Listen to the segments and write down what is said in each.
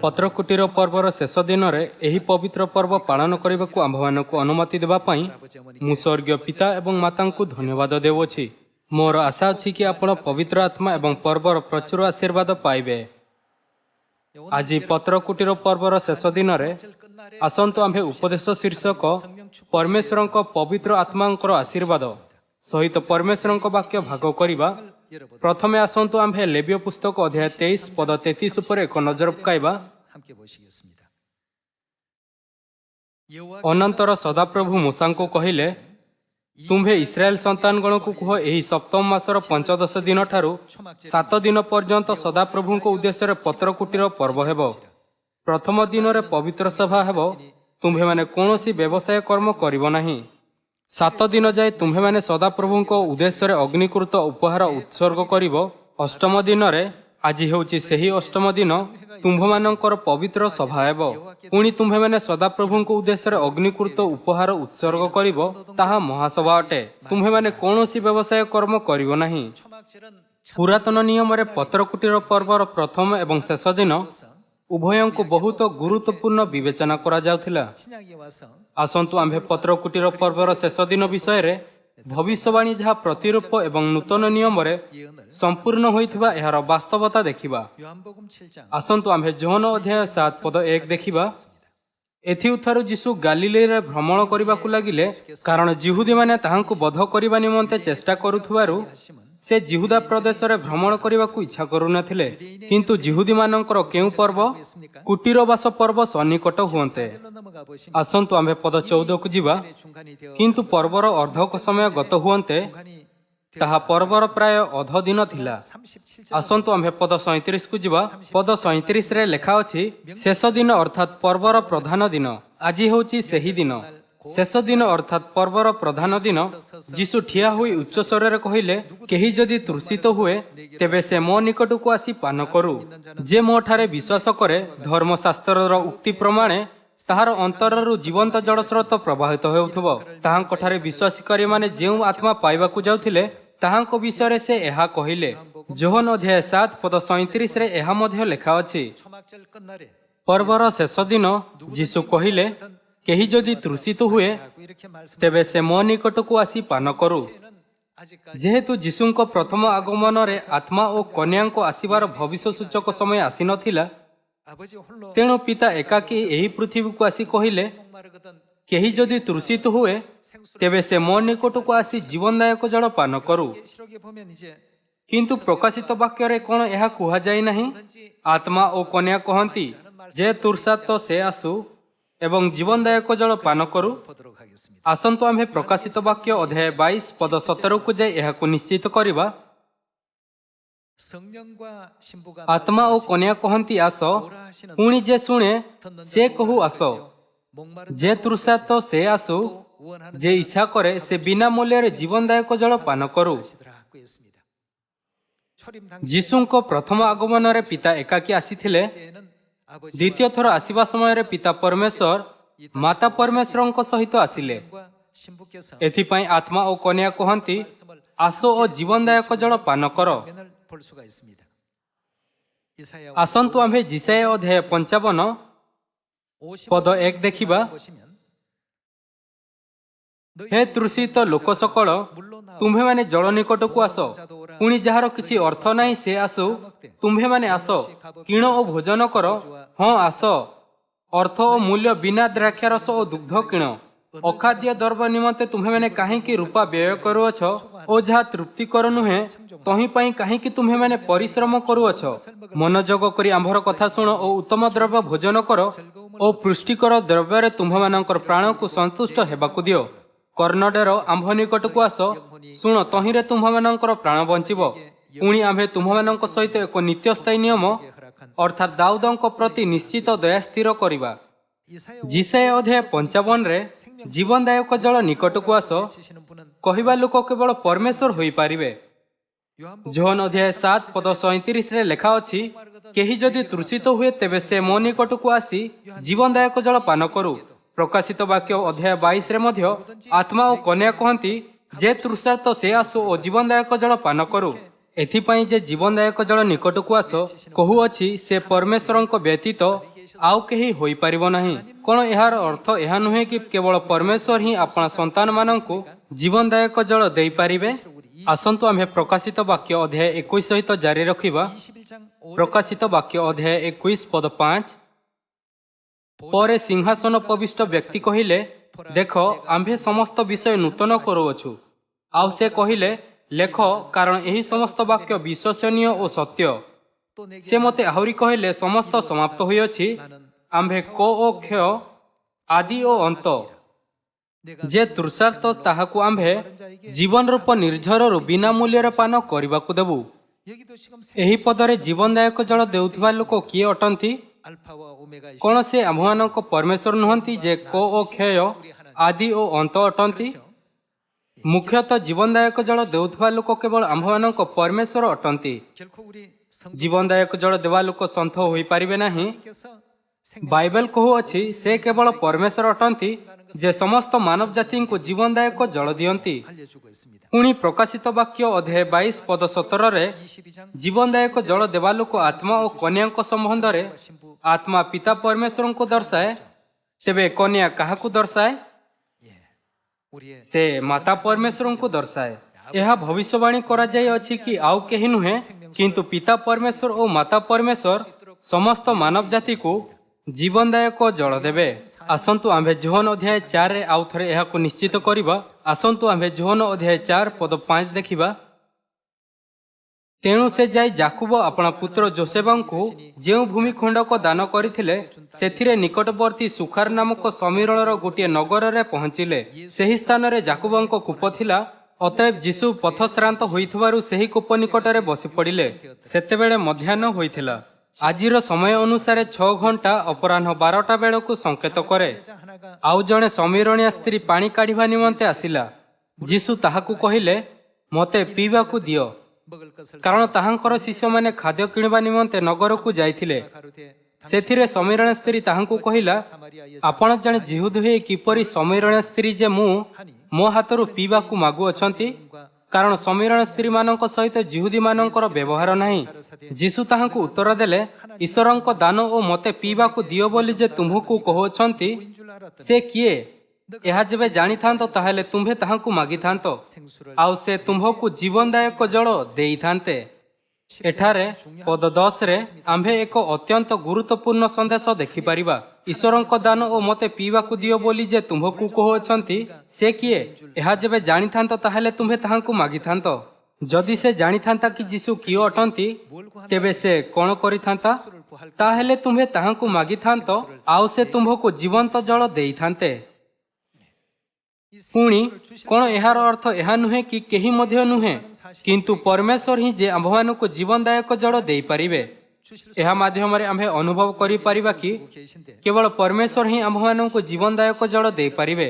पत्रकुटीर पर्वर शेष दिन में यही पवित्र पर्व पालन करने को आम्भमान को अनुमति देवाई मु स्वर्गीय पिता एवं माता को धन्यवाद देउछि। मोर आशा अछि कि आपण पवित्र आत्मा एवं पर्वर प्रचुर आशीर्वाद पाइबे। आज पत्रकुटीर पर्वर शेष दिन में आसतु आम्भे उपदेश शीर्षक परमेश्वर पवित्र आत्मा आशीर्वाद सहित परमेश्वर वाक्य भाग करवा। प्रथमे आसतु आम्भे लेव्य पुस्तक अध्याय 23 पद 33 उपर एक नजर पकाइबा। अनंतर सदाप्रभु मूसा को कहिले, तुम्भे इस्राएल संतानगण को कह एही सप्तम मासर 15 दिन ठारू 7 दिन पर्यंत सदाप्रभु को उद्देश्य पत्रकुटीर पर्व हेबो। प्रथम दिन रे पवित्र सभा हेबो। तुम्भे माने कोनोसी व्यवसाय कर्म करिवो नाही। 7 दिन जाए तुम्भे माने सदाप्रभु को उद्देश्य अग्निकृत उपहार उत्सर्ग करिवो। अष्टम दिन रे आज हेउची सेही अष्टम दिन तुम्भमानंकर पवित्र सभा हेबो। पुणी तुम्भे माने सदाप्रभु को उद्देश्य अग्निकृत उपहार उत्सर्ग करिवो, ताहा महासभा अटे। तुम्भे माने कोनोसी व्यवसाय कर्म करिवो नाही। पुरातन नियम रे पत्रकुटीर पर्वर प्रथम एवं शेष दिन उभयों को बहुत गुरुत्वपूर्ण विवेचना करा जाउथिला। आसंतु आम्भे पत्रकुटीर पर्वर शेष दिन विषय रे भविष्यवाणी जहाँ प्रतिरूप एवं नूतन नियम रे संपूर्ण होइथिबा एहार वास्तवता देखिबा। आसंतु आम्भे जोहन अध्याय 7 पद 1 देखिबा। एथिउथारु यीशु गालिले रे भ्रमण करिबाकु लागिले, कारण जिहुदी माने ताहांकु बध करिबा निमंते चेष्टा करुथुवारु से जिहुदा प्रदेश रे भ्रमण करिबाकु इच्छा करुनथिले। किंतु जिहुदी मानंकर केउ पर्व कुटीरवास पर्व सन्निकट हुअन्ते। आसंतु आम्भे पद 14 को जीवा। किंतु पर्वर अर्धक समय गत हुअन्ते, ताहा पर्वर प्राय अध दिन थिला। आसंतु आम्भे पद 37 को जीवा। पद 37 रे लेखा अछि, शेष दिन अर्थात पर्वर प्रधान दिन। आज होछि सेही दिन। शेष दिन अर्थात पर्वर प्रधान दिन यीशु ठिया हुई उच्च स्वर कहिले, केही जदि तृषित हुए तेबे से मो निकट को आसी पान करू। जे मो ठारे विश्वास करे धर्मशास्त्रर उक्ति प्रमाणे ताहार अंतररु जीवंत जलस्रोत प्रवाहित हेउथबो। ताहांक ठारे विश्वासीकारी माने जेउ आत्मा पाइबाकु जाउथिले ताहांक विषय से एहा कहिले। जोहन अध्याय 7 पद 37 रे एहा मध्य लेखा अछि। पर्वर शेष दिन यीशु कहिले, केही जदि तृषित हुए तेबे से मो निकट को आसी पान करू। जेहेतु यीशुंको प्रथम आगमन रे आत्मा और कन्या को आसीबार भविष्य सूचक समय आसी नथिला, तेणु पिता एकाकी एही पृथ्वी को आसी कहिले, केही जदि तृषित हुए तेबे से मो निकट को आसी जीवनदायक जल पान करू। किंतु प्रकाशित वाक्य रे कोन एहा कुहा जाय नाही। आत्मा और कन्या कहंती, जे तृषात से आसु एवं जीवनदायक जल पान करू। आसंतु आम्भे प्रकाशित वाक्य अध्याय 22 पद 17 को जाय एहा को निश्चित करिबा। आत्मा और कन्या कहंती आस, पुणी जे सुने से कहू आस। जे तृषात से आसु, जे इच्छा करे से बिना मूल्य रे जीवनदायक जल पान करू। यीशुंको प्रथम आगमन रे पिता एकाकी आसीथिले। द्वितीय थर आसीबा समय रे पिता परमेश्वर माता परमेश्वर सहित आसिले। एथिपाई आत्मा और कन्या कहंती, आसो और जीवनदायक जल पान कर। आसंतु आम्भे जिसाय अध्याय 55 पद 1 देखिबा। हे तृषित लोक सकल, तुम्भे माने जल निकट को आस। पुणी जहार किछि अर्थ नाही से आसु। तुम्भे माने आस, किण और भोजन कर। हाँ आस, अर्थ और मूल्य बिना द्राक्षारस और दुग्ध किण। अखाद्य द्रव्य निमंते तुम्हे माने काहेकि रूपा व्यय करुअछ, ओ जहा तृप्तिकर नुहे तही पई काहेकि तुम्हे माने परिश्रम करुअछ। मनोजोग करी आंभर कथा शुण और उत्तम द्रव्य भोजन कर, और पुष्टिकर द्रव्य रे तुम्भमानंकर प्राण को संतुष्ट हेबाकु दियो। कर्णडेर आंभ निकट को आस, शुण तहिरे तुम्भमानंकर प्राण बंचिबो। पुणी आम्भे तुम्भमानंक सहित एक नित्यस्थायी नियम अर्थात दाऊदंक प्रति निश्चित दया स्थिर करिबा। जिसाय अध्याय 55 रे जीवनदायक जल निकट को आस कहिबा लोक केवल परमेश्वर होई पारिबे। जोहन अध्याय 7 पद 37 रे लेखा अछि, केही जदि तृषित हुए तेबे से मो निकट को आसी जीवनदायक जल पान करू। प्रकाशित वाक्य अध्याय 22 रे मध्य आत्मा और कन्या कहंती, जे तृषार्त से आसो और जीवनदायक जल पान करू। एथिपाई जे जीवनदायक जल निकट को आस कहू अछि, से परमेश्वर व्यतीत आउ केही होई परिबो नाही। कोन एहार अर्थ एहा नुहे कि केवल परमेश्वर ही अपना संतान माननकु जीवनदायक जल देई पारिबे। आसंतु आम्हे प्रकाशित वाक्य अध्याय 21 सहित जारी रखिबा। प्रकाशित वाक्य अध्याय 21 पद 5। परे सिंहासन पविष्ट व्यक्ति कहिले, देख आम्भे समस्त विषय नूतन करूअछु। आउ से कहिले, लेख, कारण एही समस्त वाक्य विश्वसनीय और सत्य। से मते आहुरी कहिले, समस्त समाप्त होइअछि। आम्भे को ओ क्षय, आदि ओ अंत जे तृषार्थ ताहाकु आम्भे जीवन रूप निर्झररु बिना मूल्यर पान करबाकु देबु। एही पदरे जीवनदायक जल देउथबा लोक किए अटंती? कोन से आम्भमानक परमेश्वर नुहंती जे को ओ क्षय, आदि ओ अंत अटंती? मुख्यतः जीवनदायक जल देउथबा लोक केवल आम्भमानक परमेश्वर अटंती। जीवनदायक जल देवा लोक सन्थ होई पारिबे नाही। बाइबल कहूअछि से केवल परमेश्वर अटंती जे समस्त मानव जाति को जीवनदायक जल दियंती। पुणी प्रकाशित वाक्य अध्याय 22 पद 17 रे जीवनदायक जल देवा लोक आत्मा और कन्या संबंध रे आत्मा पिता परमेश्वर को दर्शाए, तेबे कन्या काहाकु दर्शाए? से माता परमेश्वर को दर्शाए। यह भविष्यवाणी करा जाय अछि कि आउ केही नुहे किंतु पिता परमेश्वर और माता परमेश्वर समस्त मानव जाति को जीवनदायक जल देवे। आसंतु आम्भे जोहन अध्याय 4 रे आउ थरे एहाकु निश्चित करिबा। आसंतु आम्भे जोहन अध्याय 4 पद 5 देखिबा। तेणु से जाई जाकुब अपना पुत्र जोसेफंकु जेउ भूमि खंडक दान करिथिले सेथिरे निकटवर्ती सुखार नामक समीरणर गोटे नगर रे पहुंचिले। सेही स्थान रे जाकुबंक कूप थिला। अतएव जीशु पथश्रांत होइथबारु सेही कूप निकटरे बसी पड़िले। सेतेबेले मध्याह्न होइथिला। आजिर समय अनुसारे 6 घंटा अपराह्न 12टा बेलकु संकेत करे। आउ जणे समीरणिया स्त्री पानी काढ़िबा निमंते आसिला। जीशु ताहाकु कहिले, मते पीबाकु दियो, कारण ताहांकर शिष्य माने खाद्य किणिबा निमंते नगरकु जाइथिले। सेथिरे समीरण स्त्री ताहांकु कहिला, आपण जणे जिहुद होई किपरि समीरण स्त्री जे मो हातरु पीबाकु मागु अछंती, कारण समीरण स्त्री मानक सहित जिहुदी मानकर व्यवहार नाही। जीशु ताहांकु उत्तर देले, ईश्वरंक दान ओ मते पीबाकु दियो बोली जे तुमहु कहउछंती से किए? यह जेबे जानी थांतो ताहेले तुम्हे ताहांकु मागी थांतो, आउ से तुम्हकु जीवनदायक जल देई थांते। एठारे पद 10 रे आम्भे एक अत्यंत गुरुत्वपूर्ण संदेश देखि परिबा। ईश्वरंक दान ओ मते पीबाकु दियो बोली जे तुम्हकु कहउछंती से किए? यह जेबे जानी थांतो ताहेले तुम्हे ताहांकु मागी थांतो। जदि से जानी थांता कि जीशु कियो अटंती, तेबे से कोन करि थांता? ताहेले तुम्हे ताहांकु मागी थांतो, आउ से तुम्हकु जीवंत जल देई थांते। पुणी कोन एहार अर्थ एहा नुहे कि केही मध्य नुहे, किंतु परमेश्वर ही जे आम्भमानकु जीवनदायक जल देई पारिबे। एहा माध्यम रे आम्भे अनुभव करि पारिबा कि केवल परमेश्वर ही आम्भमानकु जीवनदायक जल देई पारिबे।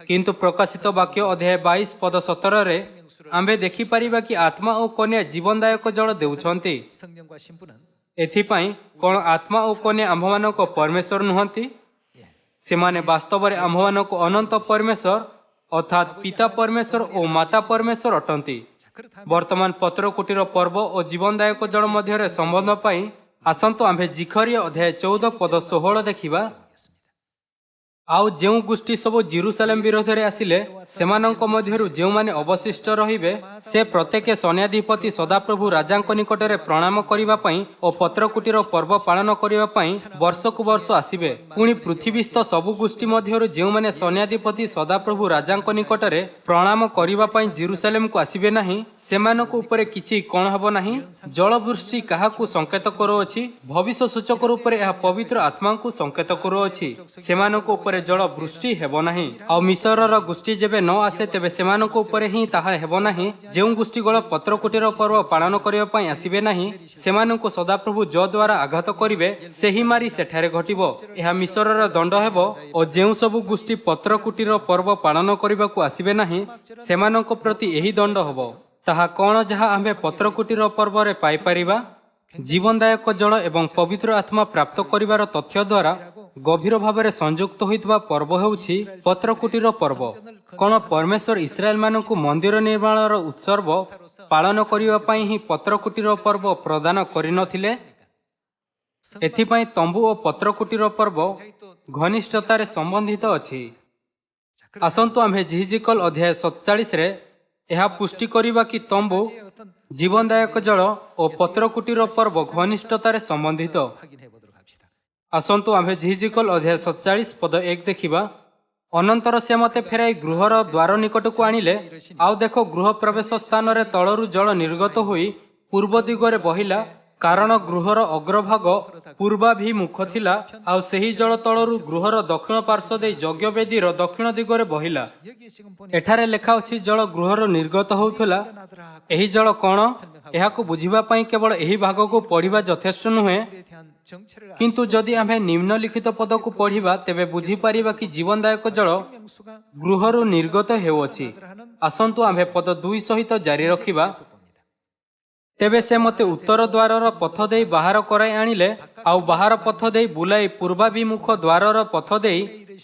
किंतु प्रकाशित वाक्य अध्याय 22 पद 17 रे आम्भे देखि पारिबा कि आत्मा और कन्या जीवनदायक जल देउछंती। एथिपाई कोन आत्मा और कन्या आम्भमानक परमेश्वर नुहंती? सेमाने वास्तव रे आम्भमानक अनंत परमेश्वर अर्थात पिता परमेश्वर और माता परमेश्वर अटंती। वर्तमान पत्रकुटीर पर्व और जीवनदायक जल मध्य संबंध पाई आसंतु आम्भे जिखरिया अध्याय 14 पद 16 देखिबा। आउ जेउ गोष्ठी सब जेरुसालेम विरोध रे आसिले सेमानंक मध्यरु जेउ माने अवशिष्ट रहिबे से प्रत्येक सैन्याधिपति सदाप्रभु राजांक निकटरे प्रणाम करिबा पई और पत्रकुटीर पर्व पालन करिबा पई वर्षकु वर्ष आसिबे। पुणी पृथ्वीस्थ सब गोष्ठी मध्यरु जेउ माने सैन्याधिपति सदाप्रभु राजांक निकटरे प्रणाम करिबा पई जेरुसालेम को आसिबे नाही, सेमानक उपरे किछि कोन हबो नाही। जलवृष्टि काहाकु संकेत करूअछि? भविष्य सूचक रूपरे एहा पवित्र आत्मा को संकेत करूअछि। सेमानक उपरे जल वृष्टि हेबो नाही। आ मिसरर गोष्ठी जेबे न आसे तेबे सेमानक उपरे ही ताहा हेबो नाही। जेउ गोष्ठी गळ पत्रकुटीर पर्व पालन करिबा पई आसीबे नाही, सेमानक सदाप्रभु जो द्वारा आघात करिवे सेही मारी सेठारे घटिबो। एहा मिसरर दंड हेबो। और जेउ सब गोष्ठी पत्रकुटीर पर्व पालन करिबाकु आसीबे नाही, सेमानक प्रति एही दंड हेबो। ताहा कोन जहा आम्भे पत्रकुटीर पर्व रे पाई परिबा? जीवनदायक जल एवं पवित्र आत्मा प्राप्त करिवार तथ्य द्वारा गभीर भाव में संयुक्त होइतबा पर्व हेउछि पत्रकुटीर पर्व। कोन परमेश्वर इस्राएल मानकु मंदिर निर्माणर उत्सव पालन करिबा पई ही पत्रकुटीर पर्व प्रदान करि नथिले? ଏଥିପାଇଁ ତମ୍ବୁ ଓ ପତ୍ରକୁଟିର ପର୍ବ ଘନିଷ୍ଠତାରେ ସମ୍ବନ୍ଧିତ ଅଛି। ଆସନ୍ତୁ ଆମ୍ଭେ ଜିହିଜିକଲ୍ ଅଧ୍ୟାୟ 47ରେ ଏହା ପୁଷ୍ଟି କରିବା କି ତମ୍ବୁ, ଜୀବନଦାୟକ ଜଳ ଓ ପତ୍ରକୁଟିର ପର୍ବ ଘନିଷ୍ଠତାରେ ସମ୍ବନ୍ଧିତ। ଆସନ୍ତୁ ଆମ୍ଭେ ଜିହିଜିକଲ୍ ଅଧ୍ୟାୟ 47 ପଦ 1 ଦେଖିବା। ଅନନ୍ତର ସେ ମୋତେ ଫେରାଇ ଗୃହର ଦ୍ୱାର ନିକଟକୁ ଆଣିଲେ। ଆଉ ଦେଖ, ଗୃହ ପ୍ରବେଶ ସ୍ଥାନରେ ତଳରୁ ଜଳ ନିର୍ଗତ ହୋଇ ପୂର୍ବ ଦିଗରେ ବହିଲା, କାରଣ ଗୃହର ଅଗ୍ରଭାଗ ପୂର୍ବାଭିମୁଖ ଥିଲା। ଆଉ ସେହି ଜଳ ତଳରୁ ଗୃହର ଦକ୍ଷିଣ ପାର୍ଶ୍ୱ ଦେଇ ଯଜ୍ଞବେଦୀର ଦକ୍ଷିଣ ଦିଗରେ ବହିଲା। ଏଠାରେ ଲେଖା ଅଛି ଜଳ ଗୃହରୁ ନିର୍ଗତ ହେଉଥିଲା। ଏହି ଜଳ କ'ଣ? ଏହାକୁ ବୁଝିବା ପାଇଁ କେବଳ ଏହି ଭାଗକୁ ପଢ଼ିବା ଯଥେଷ୍ଟ ନୁହେଁ, କିନ୍ତୁ ଯଦି ଆମ୍ଭେ ନିମ୍ନଲିଖିତ ପଦକୁ ପଢ଼ିବା ତେବେ ବୁଝିପାରିବା କି ଜୀବନଦାୟକ ଜଳ ଗୃହରୁ ନିର୍ଗତ ହେଉଅଛି। ଆସନ୍ତୁ ଆମ୍ଭେ ପଦ 2 ସହିତ ଜାରି ରଖିବା। ତେବେ ସେ ମୋତେ ଉତ୍ତର ଦ୍ୱାରର ପଥ ଦେଇ ବାହାର କରାଇ ଆଣିଲେ, ଆଉ ବାହାର ପଥ ଦେଇ ବୁଲାଇ ପୂର୍ବାଭିମୁଖ ଦ୍ୱାରର ପଥ ଦେଇ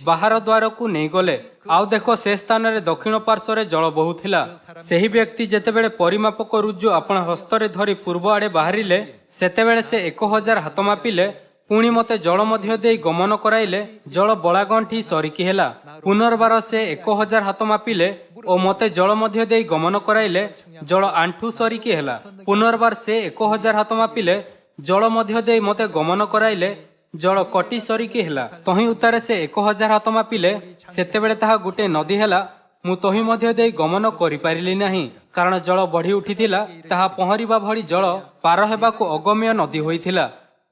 ବାହାର ଦ୍ୱାରକୁ ନେଇଗଲେ। ଆଉ ଦେଖ, ସେ ସ୍ଥାନରେ ଦକ୍ଷିଣ ପାର୍ଶ୍ୱରେ ଜଳ ବହୁଥିଲା। ସେହି ବ୍ୟକ୍ତି ଯେତେବେଳେ ପରିମାପକ ରୁଜୁ ଆପଣା ହସ୍ତରେ ଧରି ପୂର୍ବ ଆଡ଼େ ବାହାରିଲେ, ସେତେବେଳେ ସେ 1000 ହାତ ମାପିଲେ। ପୁଣି ମୋତେ ଜଳ ମଧ୍ୟ ଦେଇ ଗମନ କରାଇଲେ। ଜଳ ବଳାଗଣ୍ଠି ସରିକି ହେଲା। ପୁନର୍ବାର ସେ 1000 ହାତ ମାପିଲେ ଓ ମୋତେ ଜଳ ମଧ୍ୟ ଦେଇ ଗମନ କରାଇଲେ। ଜଳ ଆଣ୍ଠୁ ସରିକି ହେଲା। ପୁନର୍ବାର ସେ 1000 ହାତ ମାପିଲେ। ଜଳ ମଧ୍ୟ ଦେଇ ମୋତେ ଗମନ କରାଇଲେ। ଜଳ କଟି ସରିକି ହେଲା। ତହିଁ ଉତ୍ତାରେ ସେ 1000 ହାତ ମାପିଲେ। ସେତେବେଳେ ତାହା ଗୋଟିଏ ନଦୀ ହେଲା। ମୁଁ ତହିଁ ମଧ୍ୟ ଦେଇ ଗମନ କରିପାରିଲି ନାହିଁ, କାରଣ ଜଳ ବଢ଼ି ଉଠିଥିଲା। ତାହା ପହଁରିବା ଭଳି ଜଳ ପାର ହେବାକୁ ଅଗମ୍ୟ ନଦୀ ହୋଇଥିଲା।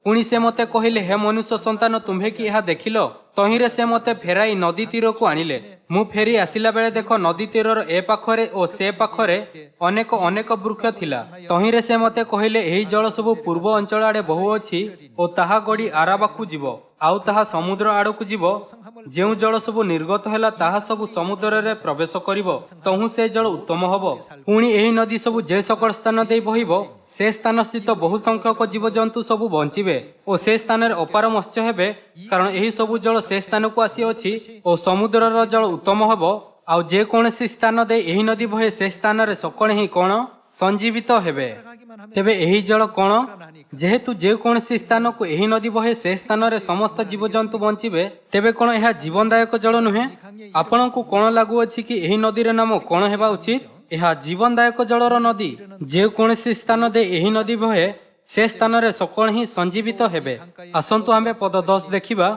ପୁଣି ସେ ମୋତେ କହିଲେ, ହେ ମନୁଷ୍ୟ ସନ୍ତାନ, ତୁମ୍ଭେ କି ଏହା ଦେଖିଲ? ତହିଁରେ ସେ ମୋତେ ଫେରାଇ ନଦୀ ତୀରକୁ ଆଣିଲେ। ମୁଁ ଫେରି ଆସିଲା ବେଳେ ଦେଖ, ନଦୀ ତୀରର ଏ ପାଖରେ ଓ ସେ ପାଖରେ ଅନେକ ବୃକ୍ଷ ଥିଲା। ତହିଁରେ ସେ ମୋତେ କହିଲେ, ଏହି ଜଳ ସବୁ ପୂର୍ବ ଅଞ୍ଚଳ ଆଡ଼େ ବହୁଅଛି ଓ ତାହା ଗଡ଼ି ଆରାବାକୁ ଯିବ, ଆଉ ତାହା ସମୁଦ୍ର ଆଡ଼କୁ ଯିବ। ଯେଉଁ ଜଳ ସବୁ ନିର୍ଗତ ହେଲା ତାହା ସବୁ ସମୁଦ୍ରରେ ପ୍ରବେଶ କରିବ, ତହୁଁ ସେ ଜଳ ଉତ୍ତମ ହେବ। ପୁଣି ଏହି ନଦୀ ସବୁ ଯେ ସକଳ ସ୍ଥାନ ଦେଇ ବହିବ, ସେ ସ୍ଥାନ ସ୍ଥିତ ବହୁ ସଂଖ୍ୟକ ଜୀବଜନ୍ତୁ ସବୁ ବଞ୍ଚିବେ ଓ ସେ ସ୍ଥାନରେ ଅପାର ମତ୍ସ୍ୟ ହେବେ, କାରଣ ଏହି ସବୁ ଜଳ ସେ ସ୍ଥାନକୁ ଆସିଅଛି ଓ ସମୁଦ୍ରର ଜଳ ଉତ୍ତମ ହେବ। ଆଉ ଯେକୌଣସି ସ୍ଥାନ ଦେଇ ଏହି ନଦୀ ବହେ, ସେ ସ୍ଥାନରେ ସକଳେ ହିଁ କ'ଣ ସଞ୍ଜୀବିତ ହେବେ। ତେବେ ଏହି ଜଳ କ'ଣ? ଯେହେତୁ ଯେକୌଣସି ସ୍ଥାନକୁ ଏହି ନଦୀ ବହେ, ସେ ସ୍ଥାନରେ ସମସ୍ତ ଜୀବଜନ୍ତୁ ବଞ୍ଚିବେ, ତେବେ କ'ଣ ଏହା ଜୀବନଦାୟକ ଜଳ ନୁହେଁ? ଆପଣଙ୍କୁ କ'ଣ ଲାଗୁଅଛି କି ଏହି ନଦୀର ନାମ କ'ଣ ହେବା ଉଚିତ? ଏହା ଜୀବନଦାୟକ ଜଳର ନଦୀ। ଯେକୌଣସି ସ୍ଥାନ ଦେଇ ଏହି ନଦୀ ବହେ, ସେ ସ୍ଥାନରେ ସକଳ ହିଁ ସଞ୍ଜୀବିତ ହେବେ। ଆସନ୍ତୁ ଆମ୍ଭେ ପଦ 10 ଦେଖିବା।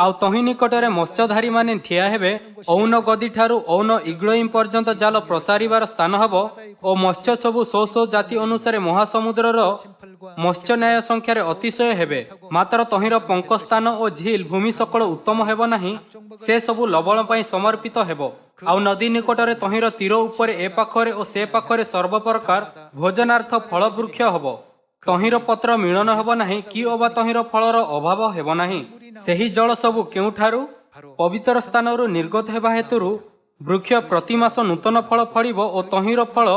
ଆଉ ତହିଁ ନିକଟରେ ମତ୍ସ୍ୟଧାରୀମାନେ ଠିଆ ହେବେ। ଔନ ଗଦିଠାରୁ ଔନ ଇଗ୍ଲୋଇମ୍ ପର୍ଯ୍ୟନ୍ତ ଜାଲ ପ୍ରସାରିବାର ସ୍ଥାନ ହେବ ଓ ମତ୍ସ୍ୟ ସବୁ ଶୋ ଜାତି ଅନୁସାରେ ମହାସମୁଦ୍ରର ମତ୍ସ୍ୟ ନ୍ୟାୟ ସଂଖ୍ୟାରେ ଅତିଶୟ ହେବେ। ମାତ୍ର ତହିଁର ପଙ୍କ ସ୍ଥାନ ଓ ଝିଲ୍ ଭୂମି ସକଳ ଉତ୍ତମ ହେବ ନାହିଁ, ସେ ସବୁ ଲବଣ ପାଇଁ ସମର୍ପିତ ହେବ। ଆଉ ନଦୀ ନିକଟରେ ତହିଁର ତୀର ଉପରେ ଏ ପାଖରେ ଓ ସେ ପାଖରେ ସର୍ବପ୍ରକାର ଭୋଜନାର୍ଥ ଫଳ ବୃକ୍ଷ ହେବ। ତହିଁର ପତ୍ର ମିଳନ ହେବ ନାହିଁ, କି ଅବା ତହିଁର ଫଳର ଅଭାବ ହେବ ନାହିଁ। ସେହି ଜଳ ସବୁ କେଉଁଠାରୁ? ପବିତ୍ର ସ୍ଥାନରୁ ନିର୍ଗତ ହେବା ହେତୁରୁ ବୃକ୍ଷ ପ୍ରତି ମାସ ନୂତନ ଫଳ ଫଳିବ ଓ ତହିଁର ଫଳ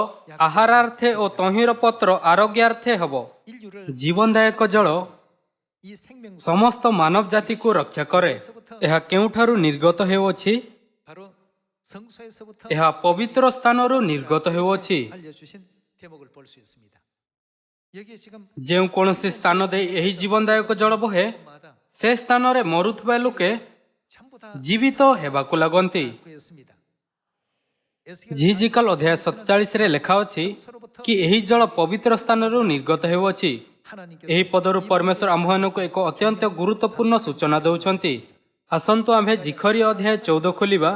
ଆହାରାର୍ଥେ ଓ ତହିଁର ପତ୍ର ଆରୋଗ୍ୟାର୍ଥେ ହେବ। ଜୀବନଦାୟକ ଜଳ ସମସ୍ତ ମାନବ ଜାତିକୁ ରକ୍ଷା କରେ। ଏହା କେଉଁଠାରୁ ନିର୍ଗତ ହେଉଅଛି? ଏହା ପବିତ୍ର ସ୍ଥାନରୁ ନିର୍ଗତ ହେଉଅଛି। ଯେଉଁ କୌଣସି ସ୍ଥାନ ଦେଇ ଏହି ଜୀବନଦାୟକ ଜଳ ବହେ, ସେ ସ୍ଥାନରେ ମରୁଥିବା ଲୋକେ ଜୀବିତ ହେବାକୁ ଲାଗନ୍ତି। ଜିହିଜିକଲ୍ ଅଧ୍ୟାୟ 47ରେ ଲେଖା ଅଛି କି ଏହି ଜଳ ପବିତ୍ର ସ୍ଥାନରୁ ନିର୍ଗତ ହେଉଅଛି। ଏହି ପଦରୁ ପରମେଶ୍ୱର ଆମ୍ଭମାନଙ୍କୁ ଏକ ଅତ୍ୟନ୍ତ ଗୁରୁତ୍ୱପୂର୍ଣ୍ଣ ସୂଚନା ଦେଉଛନ୍ତି। ଆସନ୍ତୁ ଆମ୍ଭେ ଜିଖରୀୟ ଅଧ୍ୟାୟ 14 ଖୋଲିବା।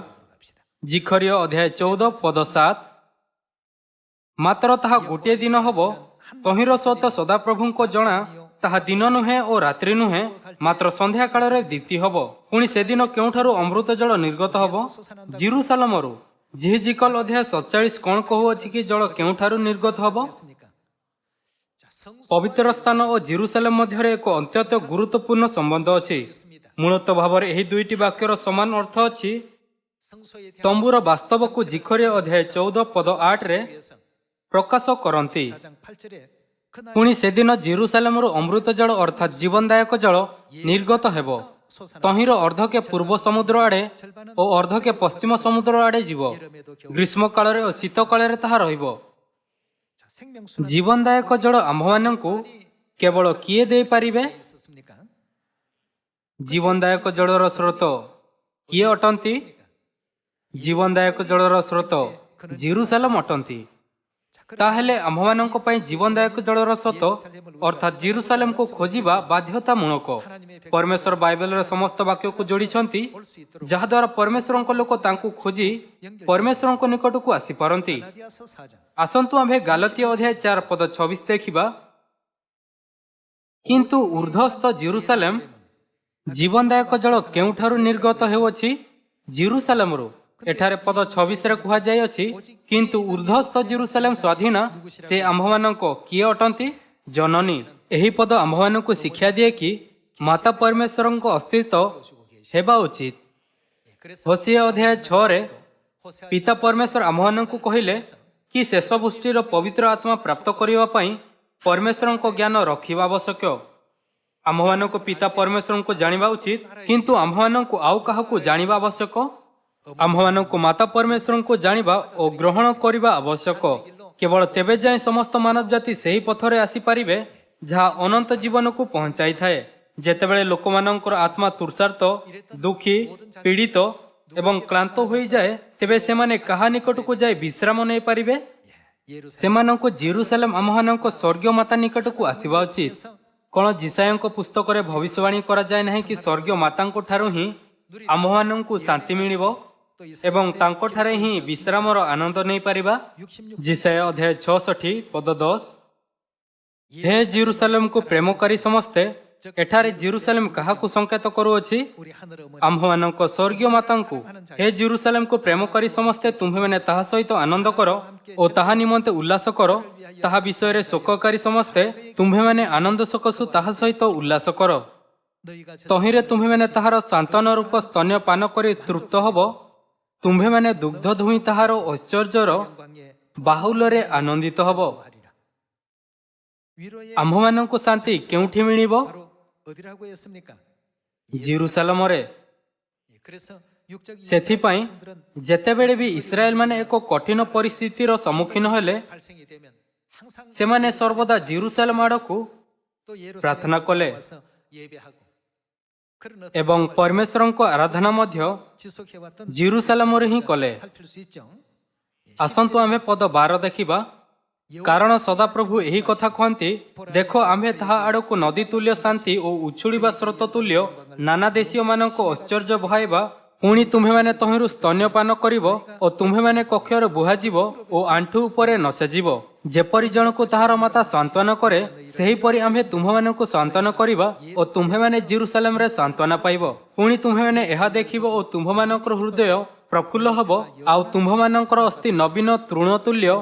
ଜିଖରୀୟ ଅଧ୍ୟାୟ 14 ପଦ 7। ମାତ୍ର ତାହା ଗୋଟିଏ ଦିନ ହେବ, ତହିଁର ସତ ସଦାପ୍ରଭୁଙ୍କ ଜଣା। ତାହା ଦିନ ନୁହେଁ ଓ ରାତ୍ରି ନୁହେଁ, ମାତ୍ର ସନ୍ଧ୍ୟା କାଳରେ ଦୀପ୍ତି ହେବ। ପୁଣି ସେଦିନ କେଉଁଠାରୁ ଅମୃତ ଜଳ ନିର୍ଗତ ହେବ? ଜିରୁସାଲମରୁ। ଜିହିଜିକଲ୍ ଅଧ୍ୟାୟ 47 କ'ଣ କହୁଅଛି କି ଜଳ କେଉଁଠାରୁ ନିର୍ଗତ ହେବ? ପବିତ୍ର ସ୍ଥାନ ଓ ଜିରୁସାଲେମ ମଧ୍ୟରେ ଏକ ଅତ୍ୟନ୍ତ ଗୁରୁତ୍ୱପୂର୍ଣ୍ଣ ସମ୍ବନ୍ଧ ଅଛି। ମୂଳତଃ ଭାବରେ ଏହି ଦୁଇଟି ବାକ୍ୟର ସମାନ ଅର୍ଥ ଅଛି। ତମ୍ବୁର ବାସ୍ତବକୁ ଜିଖରୀୟ ଅଧ୍ୟାୟ 14 ପଦ 8ରେ ପ୍ରକାଶ କରନ୍ତି। ପୁଣି ସେଦିନ ଜିରୁସାଲେମରୁ ଅମୃତ ଜଳ ଅର୍ଥାତ୍ ଜୀବନଦାୟକ ଜଳ ନିର୍ଗତ ହେବ। ତହିଁର ଅର୍ଦ୍ଧକେ ପୂର୍ବ ସମୁଦ୍ର ଆଡ଼େ ଓ ଅର୍ଦ୍ଧକେ ପଶ୍ଚିମ ସମୁଦ୍ର ଆଡ଼େ ଯିବ। ଗ୍ରୀଷ୍ମ କାଳରେ ଓ ଶୀତ କାଳରେ ତାହା ରହିବ। ଜୀବନଦାୟକ ଜଳ ଆମ୍ଭମାନଙ୍କୁ କେବଳ କିଏ ଦେଇପାରିବେ? ଜୀବନଦାୟକ ଜଳର ସ୍ରୋତ କିଏ ଅଟନ୍ତି? ଜୀବନଦାୟକ ଜଳର ସ୍ରୋତ ଜେରୁସାଲେମ ଅଟନ୍ତି। ତାହେଲେ ଆମ୍ଭମାନଙ୍କ ପାଇଁ ଜୀବନଦାୟକ ଜଳର ସ୍ରୋତ ଅର୍ଥାତ୍ ଜେରୁସାଲେମକୁ ଖୋଜିବା ବାଧ୍ୟତାମୂଳକ। ପରମେଶ୍ୱର ବାଇବେଲର ସମସ୍ତ ବାକ୍ୟକୁ ଯୋଡ଼ିଛନ୍ତି, ଯାହାଦ୍ୱାରା ପରମେଶ୍ୱରଙ୍କ ଲୋକ ତାଙ୍କୁ ଖୋଜି ପରମେଶ୍ୱରଙ୍କ ନିକଟକୁ ଆସିପାରନ୍ତି। ଆସନ୍ତୁ ଆମ୍ଭେ ଗାଲାତିଆ ଅଧ୍ୟାୟ 4 ପଦ 26 ଦେଖିବା। କିନ୍ତୁ ଉର୍ଦ୍ଧ୍ୱସ୍ଥ ଜେରୁସାଲେମ ଜୀବନଦାୟକ ଜଳ କେଉଁଠାରୁ ନିର୍ଗତ ହେଉଅଛି? ଜେରୁସାଲେମରୁ। ଏଠାରେ ପଦ 26ରେ କୁହାଯାଇଅଛି, କିନ୍ତୁ ଉର୍ଦ୍ଧ୍ୱସ୍ଥ ଜେରୁସାଲେମ ସ୍ୱାଧୀନ, ସେ ଆମ୍ଭମାନଙ୍କ କିଏ ଅଟନ୍ତି? ଜନନୀ। ଏହି ପଦ ଆମ୍ଭମାନଙ୍କୁ ଶିକ୍ଷା ଦିଏ କି ମାତା ପରମେଶ୍ୱରଙ୍କ ଅସ୍ତିତ୍ୱ ହେବା ଉଚିତ। ହୋସିଆ ଅଧ୍ୟାୟ 6ରେ ପିତା ପରମେଶ୍ୱର ଆମ୍ଭମାନଙ୍କୁ କହିଲେ କି ଶେଷ ଗୋଷ୍ଠୀର ପବିତ୍ର ଆତ୍ମା ପ୍ରାପ୍ତ କରିବା ପାଇଁ ପରମେଶ୍ୱରଙ୍କ ଜ୍ଞାନ ରଖିବା ଆବଶ୍ୟକ। ଆମ୍ଭମାନଙ୍କୁ ପିତା ପରମେଶ୍ୱରଙ୍କୁ ଜାଣିବା ଉଚିତ, କିନ୍ତୁ ଆମ୍ଭମାନଙ୍କୁ ଆଉ କାହାକୁ ଜାଣିବା ଆବଶ୍ୟକ? ଆମ୍ଭମାନଙ୍କୁ ମାତା ପରମେଶ୍ୱରଙ୍କୁ ଜାଣିବା ଓ ଗ୍ରହଣ କରିବା ଆବଶ୍ୟକ। କେବଳ ତେବେ ଯାଏଁ ସମସ୍ତ ମାନବ ଜାତି ସେହି ପଥରେ ଆସିପାରିବେ ଯାହା ଅନନ୍ତ ଜୀବନକୁ ପହଞ୍ଚାଇଥାଏ। ଯେତେବେଳେ ଲୋକମାନଙ୍କର ଆତ୍ମା ତୃଷାର୍ତ୍ତ, ଦୁଃଖୀ, ପୀଡ଼ିତ ଏବଂ କ୍ଳାନ୍ତ ହୋଇଯାଏ, ତେବେ ସେମାନେ କାହା ନିକଟକୁ ଯାଇ ବିଶ୍ରାମ ନେଇପାରିବେ? ସେମାନଙ୍କୁ ଜେରୁସାଲେମ ଆମ୍ଭମାନଙ୍କ ସ୍ୱର୍ଗୀୟ ମାତା ନିକଟକୁ ଆସିବା ଉଚିତ। କ'ଣ ଯିଶାୟଙ୍କ ପୁସ୍ତକରେ ଭବିଷ୍ୟବାଣୀ କରାଯାଏ ନାହିଁ କି ସ୍ୱର୍ଗୀୟ ମାତାଙ୍କ ଠାରୁ ହିଁ ଆମ୍ଭମାନଙ୍କୁ ଶାନ୍ତି ମିଳିବ ଏବଂ ତାଙ୍କଠାରେ ହିଁ ବିଶ୍ରାମର ଆନନ୍ଦ ନେଇପାରିବା? ଯିଶାୟ ଅଧ୍ୟାୟ 66 ପଦ 10। ହେ ଜେରୁସାଲେମକୁ ପ୍ରେମକାରୀ ସମସ୍ତେ, ଏଠାରେ ଜେରୁସାଲେମ କାହାକୁ ସଂକେତ କରୁଅଛି? ଆମ୍ଭମାନଙ୍କ ସ୍ୱର୍ଗୀୟ ମାତାଙ୍କୁ। ହେ ଜେରୁସାଲେମକୁ ପ୍ରେମକାରୀ ସମସ୍ତେ, ତୁମ୍ଭେମାନେ ତାହା ସହିତ ଆନନ୍ଦ କର ଓ ତାହା ନିମନ୍ତେ ଉଲ୍ଲାସ କର। ତାହା ବିଷୟରେ ଶୋକକାରୀ ସମସ୍ତେ, ତୁମ୍ଭେମାନେ ଆନନ୍ଦ ସକାଶୁ ତାହା ସହିତ ଉଲ୍ଲାସ କର। ତହିଁରେ ତୁମ୍ଭେମାନେ ତାହାର ସାନ୍ତନ ରୂପ ସ୍ତନ୍ୟ ପାନ କରି ତୃପ୍ତ ହବ। ତୁମ୍ଭେମାନେ ଦୁଗ୍ଧ ଧୁଇଁ ତାହାର ଐଶ୍ୱର୍ଯ୍ୟର ବାହୁଲ୍ୟରେ ଆନନ୍ଦିତ ହବ। ଆମ୍ଭମାନଙ୍କୁ ଶାନ୍ତି କେଉଁଠି ମିଳିବ? ଜେରୁସାଲେମରେ। ସେଥିପାଇଁ ଯେତେବେଳେ ବି ଇସ୍ରାଏଲ ମାନେ ଏକ କଠିନ ପରିସ୍ଥିତିର ସମ୍ମୁଖୀନ ହେଲେ, ସେମାନେ ସର୍ବଦା ଜେରୁସାଲେମ ଆଡ଼କୁ ପ୍ରାର୍ଥନା କଲେ ଏବଂ ପରମେଶ୍ୱରଙ୍କ ଆରାଧନା ମଧ୍ୟ ଜେରୁସାଲେମରେ ହିଁ କଲେ। ଆସନ୍ତୁ ଆମେ ପଦ 12 ଦେଖିବା। କାରଣ ସଦାପ୍ରଭୁ ଏହି କଥା କହନ୍ତି, ଦେଖ ଆମ୍ଭେ ତାହା ଆଡ଼କୁ ନଦୀ ତୁଲ୍ୟ ଶାନ୍ତି ଓ ଉଛୁଳିବା ସ୍ରୋତ ତୁଲ୍ୟ ନାନା ଦେଶୀୟମାନଙ୍କ ଐଶ୍ୱର୍ଯ୍ୟ ବହାଇବା। ପୁଣି ତୁମ୍ଭେମାନେ ତହିଁରୁ ସ୍ତନ୍ୟପାନ କରିବ ଓ ତୁମ୍ଭେମାନେ କକ୍ଷରେ ବୁହାଯିବ ଓ ଆଣ୍ଠୁ ଉପରେ ନଚାଯିବ। ଯେପରି ଜଣକୁ ତାହାର ମାତା ସାନ୍ତ୍ୱନା କରେ, ସେହିପରି ଆମ୍ଭେ ତୁମ୍ଭମାନଙ୍କୁ ସାନ୍ତ୍ୱନା କରିବା ଓ ତୁମ୍ଭେମାନେ ଜେରୁସାଲେମରେ ସାନ୍ତ୍ୱନା ପାଇବ। ପୁଣି ତୁମ୍ଭେମାନେ ଏହା ଦେଖିବ ଓ ତୁମ୍ଭମାନଙ୍କର ହୃଦୟ ପ୍ରଫୁଲ୍ଲ ହେବ, ଆଉ ତୁମ୍ଭମାନଙ୍କର ଅସ୍ଥି ନବୀନ ତୃଣ ତୁଲ୍ୟ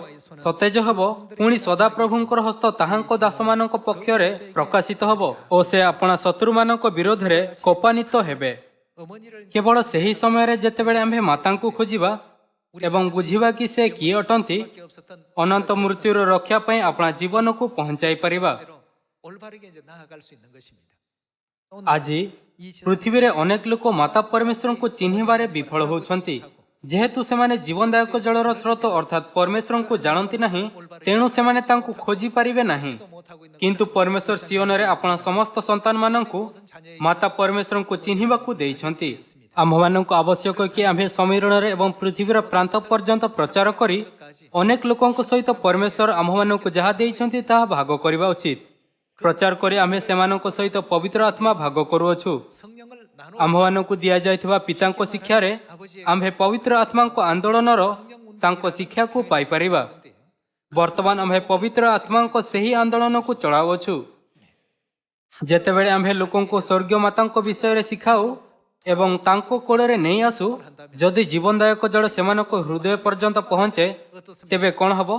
ସତେଜ ହେବ। ପୁଣି ସଦାପ୍ରଭୁଙ୍କର ହସ୍ତ ତାହାଙ୍କ ଦାସମାନଙ୍କ ପକ୍ଷରେ ପ୍ରକାଶିତ ହେବ ଓ ସେ ଆପଣା ଶତ୍ରୁମାନଙ୍କ ବିରୋଧରେ କୋପାନ୍ୱିତ ହେବେ। କେବଳ ସେହି ସମୟରେ ଯେତେବେଳେ ଆମ୍ଭେ ମାତାଙ୍କୁ ଖୋଜିବା ଏବଂ ବୁଝିବା କି ସେ କିଏ ଅଟନ୍ତି, ଅନନ୍ତ ମୃତ୍ୟୁର ରକ୍ଷା ପାଇଁ ଆପଣା ଜୀବନକୁ ପହଞ୍ଚାଇ ପାରିବା। ଆଜି ପୃଥିବୀରେ ଅନେକ ଲୋକ ମାତା ପରମେଶ୍ୱରଙ୍କୁ ଚିହ୍ନିବାରେ ବିଫଳ ହେଉଛନ୍ତି। ଯେହେତୁ ସେମାନେ ଜୀବନଦାୟକ ଜଳର ସ୍ରୋତ ଅର୍ଥାତ୍ ପରମେଶ୍ୱରଙ୍କୁ ଜାଣନ୍ତି ନାହିଁ, ତେଣୁ ସେମାନେ ତାଙ୍କୁ ଖୋଜି ପାରିବେ ନାହିଁ। କିନ୍ତୁ ପରମେଶ୍ୱର ସିଓନରେ ଆପଣା ସମସ୍ତ ସନ୍ତାନମାନଙ୍କୁ ମାତା ପରମେଶ୍ୱରଙ୍କୁ ଚିହ୍ନିବାକୁ ଦେଇଛନ୍ତି। ଆମ୍ଭମାନଙ୍କୁ ଆବଶ୍ୟକ କି ଆମ୍ଭେ ସମୀରଣରେ ଏବଂ ପୃଥିବୀର ପ୍ରାନ୍ତ ପର୍ଯ୍ୟନ୍ତ ପ୍ରଚାର କରି ଅନେକ ଲୋକଙ୍କ ସହିତ ପରମେଶ୍ୱର ଆମ୍ଭମାନଙ୍କୁ ଯାହା ଦେଇଛନ୍ତି ତାହା ଭାଗ କରିବା ଉଚିତ। ପ୍ରଚାର କରି ଆମ୍ଭେ ସେମାନଙ୍କ ସହିତ ପବିତ୍ର ଆତ୍ମା ଭାଗ କରୁଅଛୁ। ଆମ୍ଭମାନଙ୍କୁ ଦିଆଯାଇଥିବା ପିତାଙ୍କ ଶିକ୍ଷାରେ ଆମ୍ଭେ ପବିତ୍ର ଆତ୍ମାଙ୍କ ଆନ୍ଦୋଳନର ତାଙ୍କ ଶିକ୍ଷାକୁ ପାଇପାରିବା। ବର୍ତ୍ତମାନ ଆମ୍ଭେ ପବିତ୍ର ଆତ୍ମାଙ୍କ ସେହି ଆନ୍ଦୋଳନକୁ ଚଳାଉଅଛୁ। ଯେତେବେଳେ ଆମ୍ଭେ ଲୋକଙ୍କୁ ସ୍ୱର୍ଗୀୟ ମାତାଙ୍କ ବିଷୟରେ ଶିଖାଉ ଏବଂ ତାଙ୍କ କୋଳରେ ନେଇ ଆସୁ, ଯଦି ଜୀବନଦାୟକ ଜଳ ସେମାନଙ୍କ ହୃଦୟ ପର୍ଯ୍ୟନ୍ତ ପହଞ୍ଚେ, ତେବେ କ'ଣ ହେବ?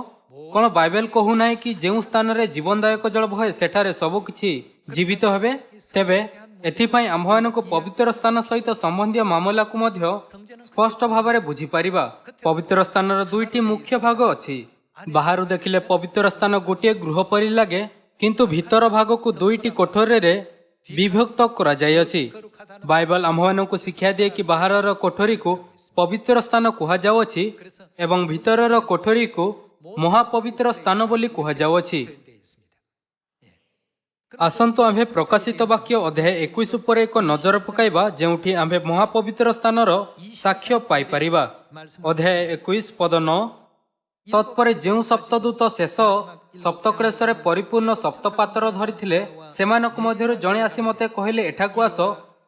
କ'ଣ ବାଇବେଲ କହୁନାହିଁ କି ଯେଉଁ ସ୍ଥାନରେ ଜୀବନଦାୟକ ଜଳ ବହେ ସେଠାରେ ସବୁ କିଛି ଜୀବିତ ହେବେ? ତେବେ ଏଥିପାଇଁ ଆମ୍ଭମାନଙ୍କୁ ପବିତ୍ର ସ୍ଥାନ ସହିତ ସମ୍ବନ୍ଧୀୟ ମାମଲାକୁ ମଧ୍ୟ ସ୍ପଷ୍ଟ ଭାବରେ ବୁଝିପାରିବା। ପବିତ୍ର ସ୍ଥାନର ଦୁଇଟି ମୁଖ୍ୟ ଭାଗ ଅଛି। ବାହାରୁ ଦେଖିଲେ ପବିତ୍ର ସ୍ଥାନ ଗୋଟିଏ ଗୃହ ପରି ଲାଗେ, କିନ୍ତୁ ଭିତର ଭାଗକୁ ଦୁଇଟି କୋଠରୀରେ ବିଭକ୍ତ କରାଯାଇଅଛି। ବାଇବେଲ ଆମ୍ଭମାନଙ୍କୁ ଶିକ୍ଷା ଦିଏ କି ବାହାରର କୋଠରୀକୁ ପବିତ୍ର ସ୍ଥାନ କୁହାଯାଉଅଛି ଏବଂ ଭିତରର କୋଠରୀକୁ ମହାପବିତ୍ର ସ୍ଥାନ ବୋଲି କୁହାଯାଉଅଛି। ଆସନ୍ତୁ ଆମ୍ଭେ ପ୍ରକାଶିତ ବାକ୍ୟ ଅଧ୍ୟାୟ 21 ଉପରେ ଏକ ନଜର ପକାଇବା, ଯେଉଁଠି ଆମ୍ଭେ ମହାପବିତ୍ର ସ୍ଥାନର ସାକ୍ଷ୍ୟ ପାଇପାରିବା। ଅଧ୍ୟାୟ 21 ପଦ 9। ତତ୍ପରେ ଯେଉଁ ସପ୍ତଦୂତ ଶେଷ ସପ୍ତକ୍ଳେଶରେ ପରିପୂର୍ଣ୍ଣ ସପ୍ତପାତ୍ର ଧରିଥିଲେ, ସେମାନଙ୍କ ମଧ୍ୟରୁ ଜଣେ ଆସି ମୋତେ କହିଲେ, ଏଠାକୁ ଆସ,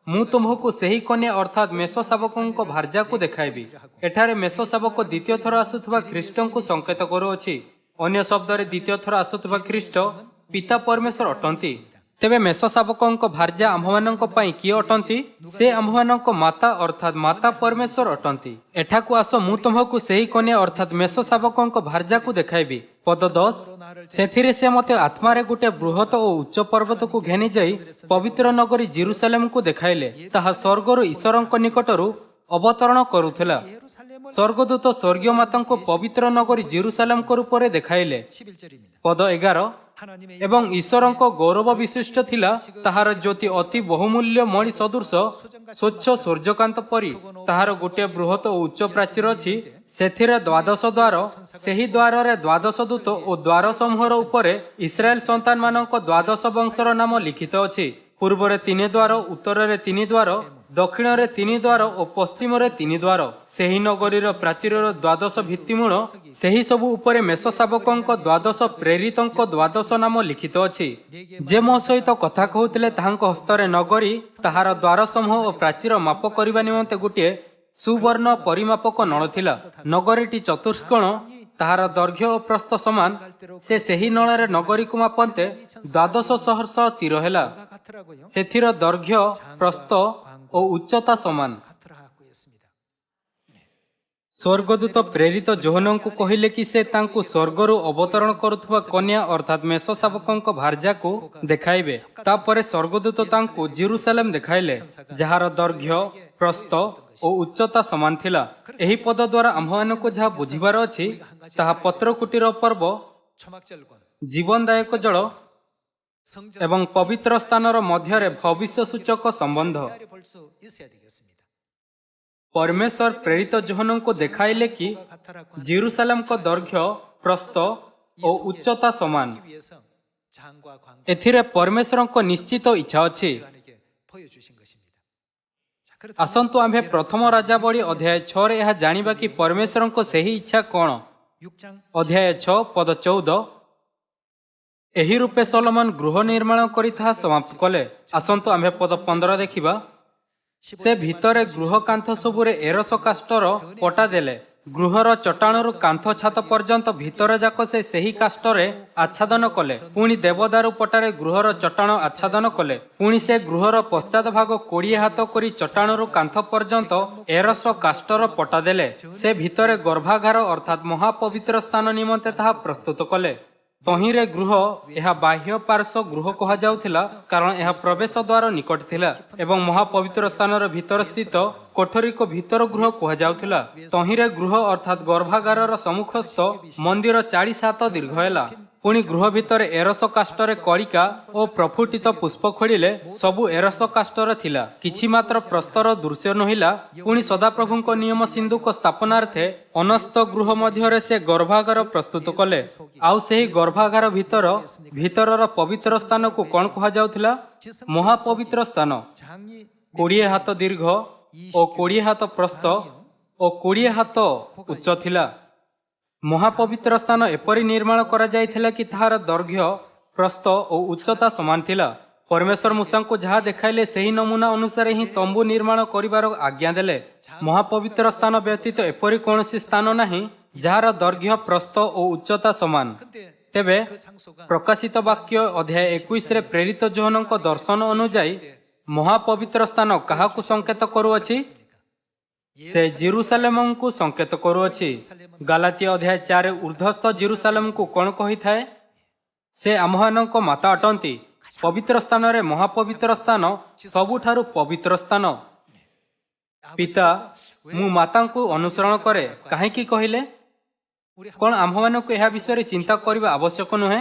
ମୁଁ ତୁମ୍ଭକୁ ସେହି କନ୍ୟା ଅର୍ଥାତ୍ ମେଷ ଶାବକଙ୍କ ଭାର୍ଯ୍ୟାକୁ ଦେଖାଇବି। ଏଠାରେ ମେଷ ଶାବକ ଦ୍ୱିତୀୟ ଥର ଆସୁଥିବା ଖ୍ରୀଷ୍ଟଙ୍କୁ ସଂକେତ କରୁଅଛି। ଅନ୍ୟ ଶବ୍ଦରେ ଦ୍ୱିତୀୟ ଥର ଆସୁଥିବା ଖ୍ରୀଷ୍ଟ ପିତା ପରମେଶ୍ୱର ଅଟନ୍ତି। ତେବେ ମେଷ ଶାବକଙ୍କ ଭାର୍ଯ୍ୟା ଆମ୍ଭମାନଙ୍କ ପାଇଁ କିଏ ଅଟନ୍ତି? ସେ ଆମ୍ଭମାନଙ୍କ ମାତା ଅର୍ଥାତ୍ ମାତା ପରମେଶ୍ୱର ଅଟନ୍ତି। ଏଠାକୁ ଆସ, ମୁଁ ତୁମ୍ଭକୁ ସେହି କନ୍ୟା ଅର୍ଥାତ୍ ମେଷ ଶାବକଙ୍କ ଭାର୍ଯ୍ୟାକୁ ଦେଖାଇବି। ପଦ 10। ସେଥିରେ ସେ ମୋତେ ଆତ୍ମାରେ ଗୋଟିଏ ବୃହତ ଓ ଉଚ୍ଚ ପର୍ବତକୁ ଘେନି ଯାଇ ପବିତ୍ର ନଗରୀ ଜେରୁସାଲେମକୁ ଦେଖାଇଲେ। ତାହା ସ୍ୱର୍ଗରୁ ଈଶ୍ୱରଙ୍କ ନିକଟରୁ ଅବତରଣ କରୁଥିଲା। ସ୍ୱର୍ଗଦୂତ ସ୍ୱର୍ଗୀୟ ମାତାଙ୍କୁ ପବିତ୍ର ନଗରୀ ଜେରୁସାଲେମଙ୍କ ରୂପରେ ଦେଖାଇଲେ। ପଦ 11। ଏବଂ ଈଶ୍ୱରଙ୍କ ଗୌରବ ବିଶିଷ୍ଟ ଥିଲା, ତାହାର ଜ୍ୟୋତି ଅତି ବହୁମୂଲ୍ୟ ମଣି ସଦୃଶ ସ୍ୱଚ୍ଛ ସୂର୍ଯ୍ୟକାନ୍ତ ପରି। ତାହାର ଗୋଟିଏ ବୃହତ ଓ ଉଚ୍ଚ ପ୍ରାଚୀର ଅଛି, ସେଥିରେ 12 ଦ୍ୱାର। ସେହି ଦ୍ୱାରରେ 12 ଦୂତ ଓ ଦ୍ୱାର ସମୂହର ଉପରେ ଇସ୍ରାଏଲ ସନ୍ତାନମାନଙ୍କ 12 ବଂଶର ନାମ ଲିଖିତ ଅଛି। ପୂର୍ବରେ 3 ଦ୍ୱାର, ଉତ୍ତରରେ 3 ଦ୍ୱାର, ଦକ୍ଷିଣରେ 3 ଦ୍ୱାର ଓ ପଶ୍ଚିମରେ 3 ଦ୍ୱାର। ସେହି ନଗରୀର ପ୍ରାଚୀରର 12 ଭିତ୍ତିମୂଳ, ସେହି ସବୁ ଉପରେ ମେଷ ଶାବକଙ୍କ 12 ପ୍ରେରିତଙ୍କ 12 ନାମ ଲିଖିତ ଅଛି। ଯେ ମୋ ସହିତ କଥା କହୁଥିଲେ, ତାହାଙ୍କ ହସ୍ତରେ ନଗରୀ, ତାହାର ଦ୍ୱାର ସମୂହ ଓ ପ୍ରାଚୀର ମାପ କରିବା ନିମନ୍ତେ ଗୋଟିଏ ସୁବର୍ଣ୍ଣ ପରିମାପକ ନଳ ଥିଲା। ନଗରୀଟି ଚତୁଷ୍କୋଣ, ତାହାର ଦୈର୍ଘ୍ୟ ଓ ପ୍ରସ୍ଥ ସମାନ। ସେ ସେହି ନଳରେ ନଗରୀକୁ ମାପନ୍ତେ 12 ସହସ୍ର ତୀର ହେଲା। ସେଥିର ଦୈର୍ଘ୍ୟ, ପ୍ରସ୍ଥ ଓ ଉଚ୍ଚତା ସମାନ। ସ୍ୱର୍ଗଦୂତ ପ୍ରେରିତ ଯୋହନଙ୍କୁ କହିଲେ କି ସେ ତାଙ୍କୁ ସ୍ୱର୍ଗରୁ ଅବତରଣ କରୁଥିବା କନ୍ୟା ଅର୍ଥାତ୍ ମେଷ ଶାବକଙ୍କ ଭାର୍ଯ୍ୟାକୁ ଦେଖାଇବେ। ତାପରେ ସ୍ୱର୍ଗଦୂତ ତାଙ୍କୁ ଜେରୁସାଲେମ ଦେଖାଇଲେ, ଯାହାର ଦୈର୍ଘ୍ୟ, ପ୍ରସ୍ଥ ଓ ଉଚ୍ଚତା ସମାନ ଥିଲା। ଏହି ପଦ ଦ୍ୱାରା ଆମ୍ଭମାନଙ୍କୁ ଯାହା ବୁଝିବାର ଅଛି, ତାହା ପତ୍ରକୁଟୀର ପର୍ବ, ଜୀବନଦାୟକ ଜଳ ଏବଂ ପବିତ୍ର ସ୍ଥାନର ମଧ୍ୟରେ ଭବିଷ୍ୟ ସୂଚକ ସମ୍ବନ୍ଧ। ପରମେଶ୍ୱର ପ୍ରେରିତ ଯୋହନଙ୍କୁ ଦେଖାଇଲେ କି ଜେରୁସାଲେମଙ୍କ ଦୈର୍ଘ୍ୟ, ପ୍ରସ୍ଥ ଓ ଉଚ୍ଚତା ସମାନ। ଏଥିରେ ପରମେଶ୍ୱରଙ୍କ ନିଶ୍ଚିତ ଇଚ୍ଛା ଅଛି। ଆସନ୍ତୁ ଆମ୍ଭେ ପ୍ରଥମ ରାଜାବଳୀ ଅଧ୍ୟାୟ 6ରେ ଏହା ଜାଣିବା କି ପରମେଶ୍ୱରଙ୍କ ସେହି ଇଚ୍ଛା କ'ଣ। ଅଧ୍ୟାୟ 6 ପଦ 14। ଏହି ରୂପେ ସଲୋମନ ଗୃହ ନିର୍ମାଣ କରି ତାହା ସମାପ୍ତ କଲେ। ଆସନ୍ତୁ ଆମ୍ଭେ ପଦ 15 ଦେଖିବା। ସେ ଭିତରେ ଗୃହ କାନ୍ଥ ସବୁରେ ଏରସ କାଷ୍ଠର ପଟା ଦେଲେ। ଗୃହର ଚଟାଣରୁ କାନ୍ଥ ଛାତ ପର୍ଯ୍ୟନ୍ତ ଭିତର ଯାକ ସେ ସେହି କାଷ୍ଠରେ ଆଚ୍ଛାଦନ କଲେ। ପୁଣି ଦେବଦାରୁ ପଟାରେ ଗୃହର ଚଟାଣ ଆଚ୍ଛାଦନ କଲେ। ପୁଣି ସେ ଗୃହର ପଶ୍ଚାତ ଭାଗ 20 ହାତ କରି ଚଟାଣରୁ କାନ୍ଥ ପର୍ଯ୍ୟନ୍ତ ଏରସ କାଷ୍ଠର ପଟା ଦେଲେ। ସେ ଭିତରେ ଗର୍ଭାଗାର ଅର୍ଥାତ୍ ମହାପବିତ୍ର ସ୍ଥାନ ନିମନ୍ତେ ତାହା ପ୍ରସ୍ତୁତ କଲେ। ତହିଁରେ ଗୃହ, ଏହା ବାହ୍ୟ ପାର୍ଶ୍ୱ ଗୃହ କୁହାଯାଉଥିଲା, କାରଣ ଏହା ପ୍ରବେଶ ଦ୍ୱାର ନିକଟ ଥିଲା, ଏବଂ ମହାପବିତ୍ର ସ୍ଥାନର ଭିତର ସ୍ଥିତ କୋଠରୀକୁ ଭିତର ଗୃହ କୁହାଯାଉଥିଲା। ତହିଁରେ ଗୃହ ଅର୍ଥାତ୍ ଗର୍ଭାଗାରର ସମ୍ମୁଖସ୍ଥ ମନ୍ଦିର 40 ହାତ ଦୀର୍ଘ ହେଲା। ପୁଣି ଗୃହ ଭିତରେ ଏରସ କାଷ୍ଠରେ କଳିକା ଓ ପ୍ରଫୁଟିତ ପୁଷ୍ପ ଖୋଳିଲେ ସବୁ ଏରସ କାଷ୍ଠର ଥିଲା। କିଛି ମାତ୍ର ପ୍ରସ୍ତର ଦୃଶ୍ୟ ନହିଲା। ପୁଣି ସଦାପ୍ରଭୁଙ୍କ ନିୟମ ସିନ୍ଦୁକ ସ୍ଥାପନାର୍ଥେ ଅନସ୍ତ ଗୃହ ମଧ୍ୟରେ ସେ ଗର୍ଭାଗାର ପ୍ରସ୍ତୁତ କଲେ। ଆଉ ସେହି ଗର୍ଭାଗାର ଭିତରର ପବିତ୍ର ସ୍ଥାନକୁ କ'ଣ କୁହାଯାଉଥିଲା? ମହାପବିତ୍ର ସ୍ଥାନ। 20 ହାତ ଦୀର୍ଘ ଓ 20 ହାତ ପ୍ରସ୍ଥ ଓ 20 ହାତ ଉଚ୍ଚ ଥିଲା। ମହାପବିତ୍ର ସ୍ଥାନ ଏପରି ନିର୍ମାଣ କରାଯାଇଥିଲା କି ତାହାର ଦୈର୍ଘ୍ୟ, ପ୍ରସ୍ଥ ଓ ଉଚ୍ଚତା ସମାନ ଥିଲା। ପରମେଶ୍ୱର ମୂଷାଙ୍କୁ ଯାହା ଦେଖାଇଲେ, ସେହି ନମୁନା ଅନୁସାରେ ହିଁ ତମ୍ବୁ ନିର୍ମାଣ କରିବାର ଆଜ୍ଞା ଦେଲେ। ମହାପବିତ୍ର ସ୍ଥାନ ବ୍ୟତୀତ ଏପରି କୌଣସି ସ୍ଥାନ ନାହିଁ ଯାହାର ଦୈର୍ଘ୍ୟ, ପ୍ରସ୍ଥ ଓ ଉଚ୍ଚତା ସମାନ। ତେବେ ପ୍ରକାଶିତ ବାକ୍ୟ ଅଧ୍ୟାୟ 21ରେ ପ୍ରେରିତ ଯୋହନଙ୍କ ଦର୍ଶନ ଅନୁଯାୟୀ ମହାପବିତ୍ର ସ୍ଥାନ କାହାକୁ ସଂକେତ କରୁଅଛି? ସେ ଜେରୁସାଲେମଙ୍କୁ ସଂକେତ କରୁଅଛି। ଗାଲାତିଆ ଅଧ୍ୟାୟ 4ରେ ଉର୍ଦ୍ଧ୍ୱସ୍ଥ ଜେରୁସାଲେମକୁ କ'ଣ କହିଥାଏ? ସେ ଆମ୍ଭମାନଙ୍କ ମାତା ଅଟନ୍ତି। ପବିତ୍ର ସ୍ଥାନରେ ମହାପବିତ୍ର ସ୍ଥାନ ସବୁଠାରୁ ପବିତ୍ର ସ୍ଥାନ। ପିତା, ମୁଁ ମାତାଙ୍କୁ ଅନୁସରଣ କରେ। କାହିଁକି କହିଲେ? କ'ଣ ଆମ୍ଭମାନଙ୍କୁ ଏହା ବିଷୟରେ ଚିନ୍ତା କରିବା ଆବଶ୍ୟକ ନୁହେଁ?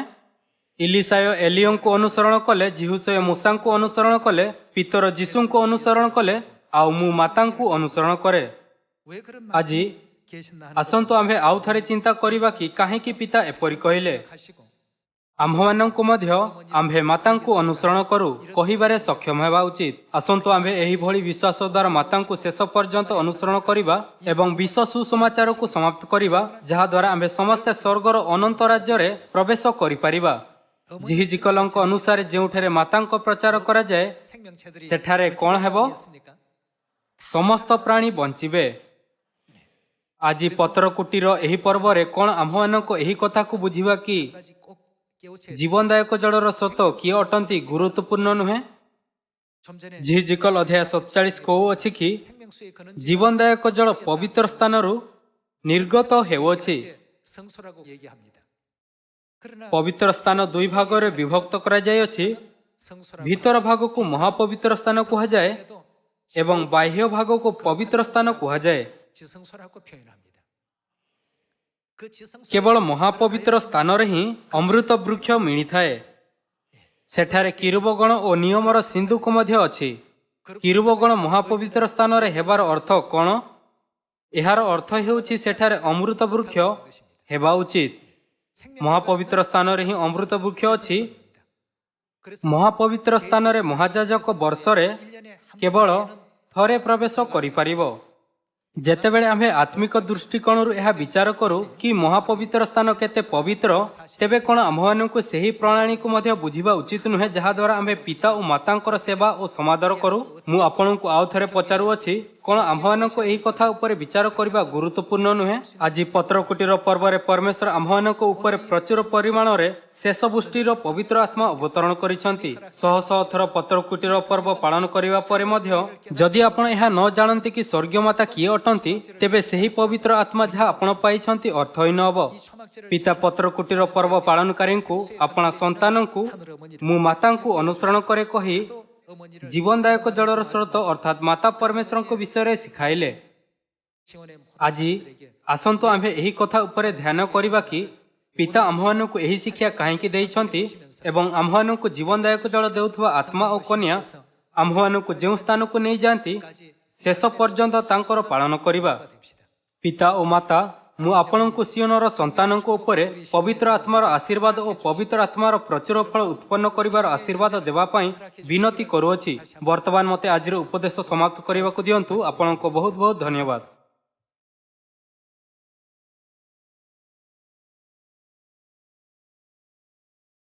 ଇଲିସାୟ ଏଲିୟଙ୍କୁ ଅନୁସରଣ କଲେ, ଜିହୁଷୟ ମୂଷାଙ୍କୁ ଅନୁସରଣ କଲେ, ପିତର ଯୀଶୁଙ୍କୁ ଅନୁସରଣ କଲେ, ଆଉ ମୁଁ ମାତାଙ୍କୁ ଅନୁସରଣ କରେ। ଆଜି ଆସନ୍ତୁ ଆମ୍ଭେ ଆଉ ଥରେ ଚିନ୍ତା କରିବା କି କାହିଁକି ପିତା ଏପରି କହିଲେ। ଆମ୍ଭମାନଙ୍କୁ ମଧ୍ୟ ଆମ୍ଭେ ମାତାଙ୍କୁ ଅନୁସରଣ କରୁ କହିବାରେ ସକ୍ଷମ ହେବା ଉଚିତ। ଆସନ୍ତୁ ଆମ୍ଭେ ଏହିଭଳି ବିଶ୍ୱାସ ଦ୍ୱାରା ମାତାଙ୍କୁ ଶେଷ ପର୍ଯ୍ୟନ୍ତ ଅନୁସରଣ କରିବା ଏବଂ ବିଶ୍ୱ ସୁସମାଚାରକୁ ସମାପ୍ତ କରିବା, ଯାହାଦ୍ୱାରା ଆମ୍ଭେ ସମସ୍ତେ ସ୍ୱର୍ଗର ଅନନ୍ତ ରାଜ୍ୟରେ ପ୍ରବେଶ କରିପାରିବା। ଜିହିଜିକଲଙ୍କ ଅନୁସାରେ ଯେଉଁଠାରେ ମାତାଙ୍କ ପ୍ରଚାର କରାଯାଏ ସେଠାରେ କ'ଣ ହେବ? ସମସ୍ତ ପ୍ରାଣୀ ବଞ୍ଚିବେ। ଆଜି ପତ୍ରକୁଟିର ଏହି ପର୍ବରେ କ'ଣ ଆମ୍ଭମାନଙ୍କୁ ଏହି କଥାକୁ ବୁଝିବା କି ଜୀବନଦାୟକ ଜଳର ସ୍ରୋତ କିଏ ଅଟନ୍ତି ଗୁରୁତ୍ୱପୂର୍ଣ୍ଣ ନୁହେଁ? ଜିହିଜିକଲ ଅଧ୍ୟାୟ 47 କହୁଅଛି କି ଜୀବନଦାୟକ ଜଳ ପବିତ୍ର ସ୍ଥାନରୁ ନିର୍ଗତ ହେଉଅଛି। ପବିତ୍ର ସ୍ଥାନ ଦୁଇ ଭାଗରେ ବିଭକ୍ତ କରାଯାଇଅଛି। ଭିତର ଭାଗକୁ ମହାପବିତ୍ର ସ୍ଥାନ କୁହାଯାଏ ଏବଂ ବାହ୍ୟ ଭାଗକୁ ପବିତ୍ର ସ୍ଥାନ କୁହାଯାଏ। କେବଳ ମହାପବିତ୍ର ସ୍ଥାନରେ ହିଁ ଅମୃତ ବୃକ୍ଷ ମିଳିଥାଏ। ସେଠାରେ କିରୁବଗଣ ଓ ନିୟମର ସିନ୍ଦୁକ ମଧ୍ୟ ଅଛି। କିରୁବଗଣ ମହାପବିତ୍ର ସ୍ଥାନରେ ହେବାର ଅର୍ଥ କ'ଣ? ଏହାର ଅର୍ଥ ହେଉଛି ସେଠାରେ ଅମୃତ ବୃକ୍ଷ ହେବା ଉଚିତ। ମହାପବିତ୍ର ସ୍ଥାନରେ ହିଁ ଅମୃତ ବୃକ୍ଷ ଅଛି। ମହାପବିତ୍ର ସ୍ଥାନରେ ମହାଯାଜକ ବର୍ଷରେ କେବଳ ଥରେ ପ୍ରବେଶ କରିପାରିବ। ଯେତେବେଳେ ଆମ୍ଭେ ଆତ୍ମିକ ଦୃଷ୍ଟିକୋଣରୁ ଏହା ବିଚାର କରୁ କି ମହାପବିତ୍ର ସ୍ଥାନ କେତେ ପବିତ୍ର, ତେବେ କ'ଣ ଆମ୍ଭମାନଙ୍କୁ ସେହି ପ୍ରଣାଳୀକୁ ମଧ୍ୟ ବୁଝିବା ଉଚିତ ନୁହେଁ ଯାହାଦ୍ୱାରା ଆମ୍ଭେ ପିତା ଓ ମାତାଙ୍କର ସେବା ଓ ସମାଦର କରୁ? ମୁଁ ଆପଣଙ୍କୁ ଆଉ ଥରେ ପଚାରୁଅଛି, କ'ଣ ଆମ୍ଭମାନଙ୍କୁ ଏହି କଥା ଉପରେ ବିଚାର କରିବା ଗୁରୁତ୍ୱପୂର୍ଣ୍ଣ ନୁହେଁ? ଆଜି ପତ୍ରକୁଟିର ପର୍ବରେ ପରମେଶ୍ୱର ଆମ୍ଭମାନଙ୍କ ଉପରେ ପ୍ରଚୁର ପରିମାଣରେ ଶେଷ ବୃଷ୍ଟିର ପବିତ୍ର ଆତ୍ମା ଅବତରଣ କରିଛନ୍ତି। ଶହ ଶହ ଥର ପତ୍ରକୁଟିର ପର୍ବ ପାଳନ କରିବା ପରେ ମଧ୍ୟ ଯଦି ଆପଣ ଏହା ନ ଜାଣନ୍ତି କି ସ୍ୱର୍ଗୀୟ ମାତା କିଏ ଅଟନ୍ତି, ତେବେ ସେହି ପବିତ୍ର ଆତ୍ମା ଯାହା ଆପଣ ପାଇଛନ୍ତି ଅର୍ଥହୀନ ହେବ। ପିତା ପତ୍ରକୁଟିର ପର୍ବ ପାଳନକାରୀଙ୍କୁ ଆପଣା ସନ୍ତାନଙ୍କୁ ମୁଁ ମାତାଙ୍କୁ ଅନୁସରଣ କରେ କହି ଜୀବନଦାୟକ ଜଳର ସ୍ରୋତ ଅର୍ଥାତ୍ ମାତା ପରମେଶ୍ୱରଙ୍କ ବିଷୟରେ ଶିଖାଇଲେ। ଆଜି ଆସନ୍ତୁ ଆମ୍ଭେ ଏହି କଥା ଉପରେ ଧ୍ୟାନ କରିବା କି ପିତା ଆମ୍ଭମାନଙ୍କୁ ଏହି ଶିକ୍ଷା କାହିଁକି ଦେଇଛନ୍ତି ଏବଂ ଆମ୍ଭମାନଙ୍କୁ ଜୀବନଦାୟକ ଜଳ ଦେଉଥିବା ଆତ୍ମା ଓ କନ୍ୟା ଆମ୍ଭମାନଙ୍କୁ ଯେଉଁ ସ୍ଥାନକୁ ନେଇଯାଆନ୍ତି ଶେଷ ପର୍ଯ୍ୟନ୍ତ ତାଙ୍କର ପାଳନ କରିବା। ପିତା ଓ ମାତା, ମୁଁ ଆପଣଙ୍କୁ ସିଓନର ସନ୍ତାନଙ୍କ ଉପରେ ପବିତ୍ର ଆତ୍ମାର ଆଶୀର୍ବାଦ ଓ ପବିତ୍ର ଆତ୍ମାର ପ୍ରଚୁର ଫଳ ଉତ୍ପନ୍ନ କରିବାର ଆଶୀର୍ବାଦ ଦେବା ପାଇଁ ବିନତି କରୁଅଛି। ବର୍ତ୍ତମାନ ମୋତେ ଆଜିର ଉପଦେଶ ସମାପ୍ତ କରିବାକୁ ଦିଅନ୍ତୁ। ଆପଣଙ୍କୁ ବହୁତ ବହୁତ ଧନ୍ୟବାଦ।